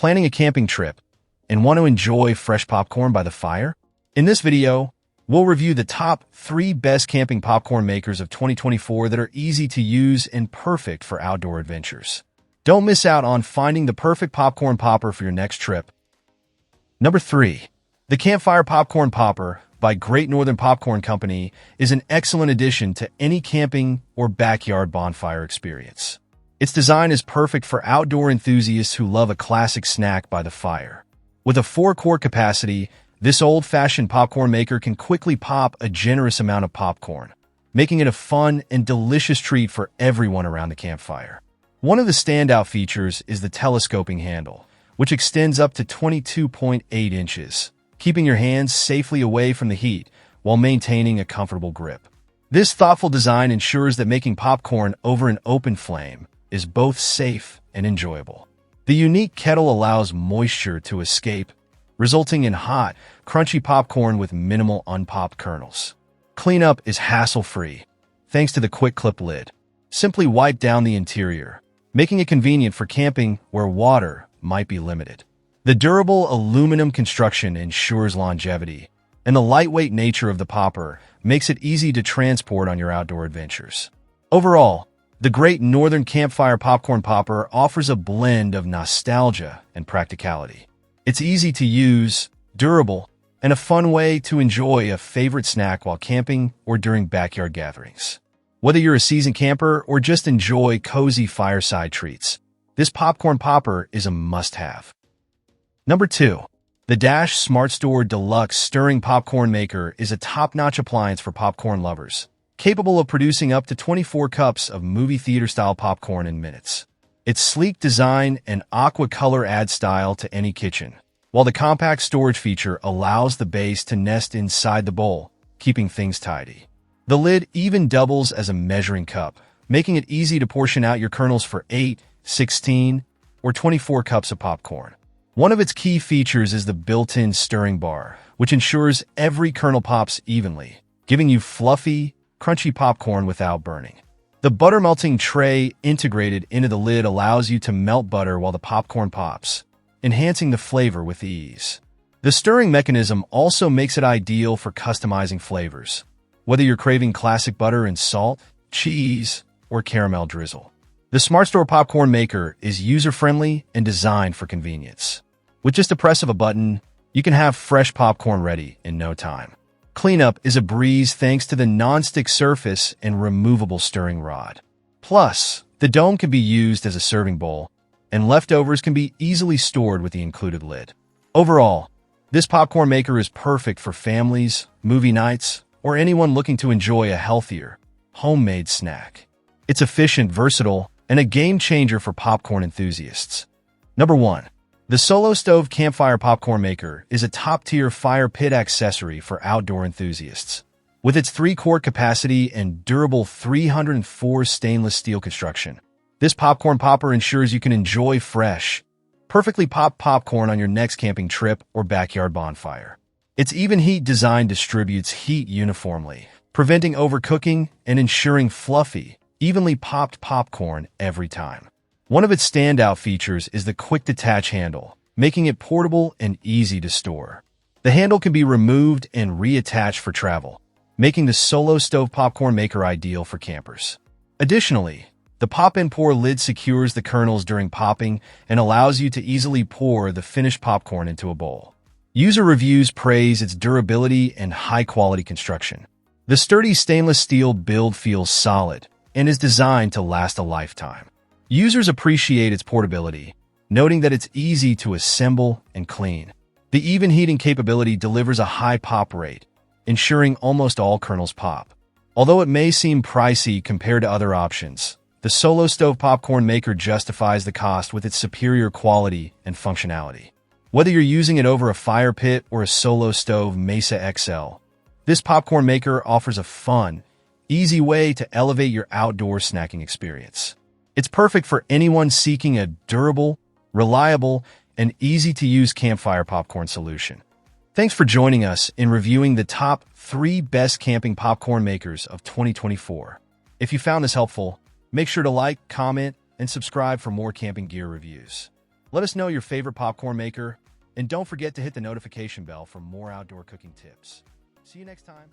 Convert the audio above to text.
planning a camping trip, and want to enjoy fresh popcorn by the fire? In this video, we'll review the top 3 best camping popcorn makers of 2024 that are easy to use and perfect for outdoor adventures. Don't miss out on finding the perfect popcorn popper for your next trip. Number 3. The Campfire Popcorn Popper by Great Northern Popcorn Company is an excellent addition to any camping or backyard bonfire experience. Its design is perfect for outdoor enthusiasts who love a classic snack by the fire. With a 4-quart capacity, this old-fashioned popcorn maker can quickly pop a generous amount of popcorn, making it a fun and delicious treat for everyone around the campfire. One of the standout features is the telescoping handle, which extends up to 22.8 inches, keeping your hands safely away from the heat while maintaining a comfortable grip. This thoughtful design ensures that making popcorn over an open flame is both safe and enjoyable. The unique kettle allows moisture to escape, resulting in hot, crunchy popcorn with minimal unpopped kernels. Cleanup is hassle-free, thanks to the quick clip lid. Simply wipe down the interior, making it convenient for camping where water might be limited. The durable aluminum construction ensures longevity, and the lightweight nature of the popper makes it easy to transport on your outdoor adventures. Overall, the Great Northern Campfire Popcorn Popper offers a blend of nostalgia and practicality. It's easy to use, durable, and a fun way to enjoy a favorite snack while camping or during backyard gatherings. Whether you're a seasoned camper or just enjoy cozy fireside treats, this popcorn popper is a must-have. Number 2. The SmartStore Deluxe Stirring Popcorn Maker is a top-notch appliance for popcorn lovers, capable of producing up to 24 cups of movie theater-style popcorn in minutes. Its sleek design and aqua color add style to any kitchen, while the compact storage feature allows the base to nest inside the bowl, keeping things tidy. The lid even doubles as a measuring cup, making it easy to portion out your kernels for 8, 16, or 24 cups of popcorn. One of its key features is the built-in stirring bar, which ensures every kernel pops evenly, giving you fluffy, crunchy popcorn without burning. The butter melting tray integrated into the lid allows you to melt butter while the popcorn pops, enhancing the flavor with ease. The stirring mechanism also makes it ideal for customizing flavors, whether you're craving classic butter and salt, cheese, or caramel drizzle. The SmartStore popcorn maker is user-friendly and designed for convenience. With just a press of a button, you can have fresh popcorn ready in no time. Cleanup is a breeze thanks to the non-stick surface and removable stirring rod. Plus, the dome can be used as a serving bowl, and leftovers can be easily stored with the included lid. Overall, this popcorn maker is perfect for families, movie nights, or anyone looking to enjoy a healthier, homemade snack. It's efficient, versatile, and a game-changer for popcorn enthusiasts. Number 1. The Solo Stove Campfire Popcorn Maker is a top-tier fire pit accessory for outdoor enthusiasts. With its 3-quart capacity and durable 304 stainless steel construction, this popcorn popper ensures you can enjoy fresh, perfectly popped popcorn on your next camping trip or backyard bonfire. Its even heat design distributes heat uniformly, preventing overcooking and ensuring fluffy, evenly popped popcorn every time. One of its standout features is the quick-detach handle, making it portable and easy to store. The handle can be removed and reattached for travel, making the Solo Stove Popcorn Maker ideal for campers. Additionally, the pop-and-pour lid secures the kernels during popping and allows you to easily pour the finished popcorn into a bowl. User reviews praise its durability and high-quality construction. The sturdy stainless steel build feels solid and is designed to last a lifetime. Users appreciate its portability, noting that it's easy to assemble and clean. The even heating capability delivers a high pop rate, ensuring almost all kernels pop. Although it may seem pricey compared to other options, the Solo Stove Popcorn Maker justifies the cost with its superior quality and functionality. Whether you're using it over a fire pit or a Solo Stove Mesa XL, this popcorn maker offers a fun, easy way to elevate your outdoor snacking experience. It's perfect for anyone seeking a durable, reliable, and easy-to-use campfire popcorn solution. Thanks for joining us in reviewing the top 3 best camping popcorn makers of 2024. If you found this helpful, make sure to like, comment, and subscribe for more camping gear reviews. Let us know your favorite popcorn maker, and don't forget to hit the notification bell for more outdoor cooking tips. See you next time.